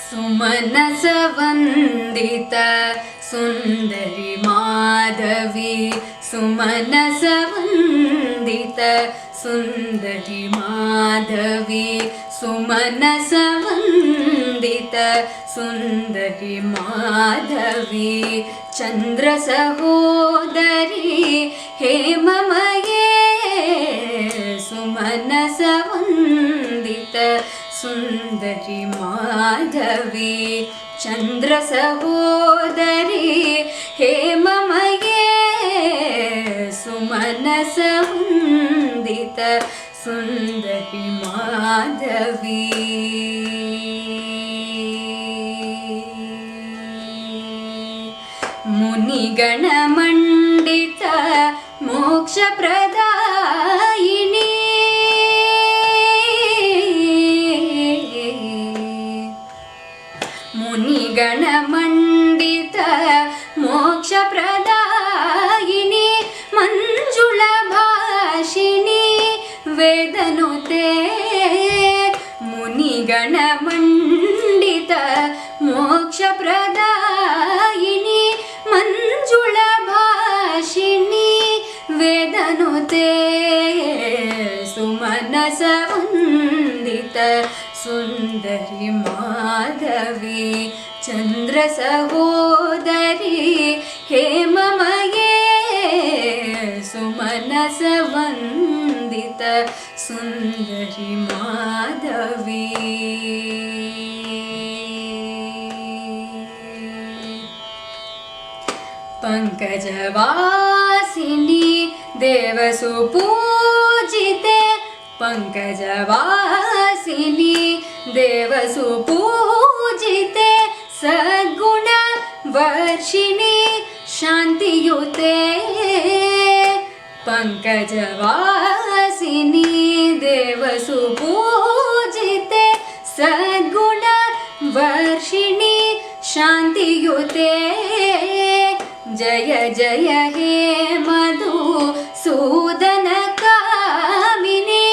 सुमनसवन्दित सुन्दरी माधवी सुमनसवन्दित सुन्दरी माधवी सुमनसवन्दित सुन्दरी माधवी चन्द्रसहोदरी हेममये सुमनसवन्दित सुन्दरी माधवी चन्द्रसहोदरी हेममये सुमनसवन्दित सुन्दरी माधवी मुनिगणमण्डित मोक्षप्रदायिनी मुनिगणमण्डित मोक्षप्रदायिनी मञ्जुलभाषिणी वेदनुते मुनिगणमण्डित मोक्षप्रदायिनी मञ्जुलभाषिणी वेदनुते सुमनसवन्दित सुन्दरी माधवी चन्द्रसहोदरी हेममये सुमनसवन्दित सुन्दरी माधवी पंकजवासिनी देवसुपूजिते पंकजवासिनी देवसुपूजिते सद्गुणवर्षिणी शान्तियुते पंकजवासिनी देवसुपूजिते सद्गुणवर्षिणी शान्तियुते जय जय हे मधुसूदन कामिनी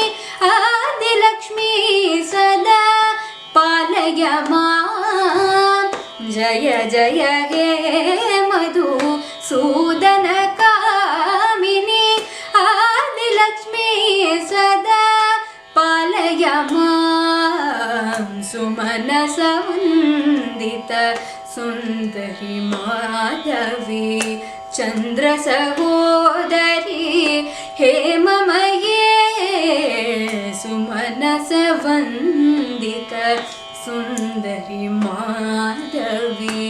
आदिलक्ष्मी सदा पालय मां जय जय हे मधुसूदन कामिनी आदिलक्ष्मी सदा पालय मां सुमनसवन्दित सुन्दरी माधवी चन्द्रसहोदरी हेममये सुमनसवन्दित सुन्दरी माधवी।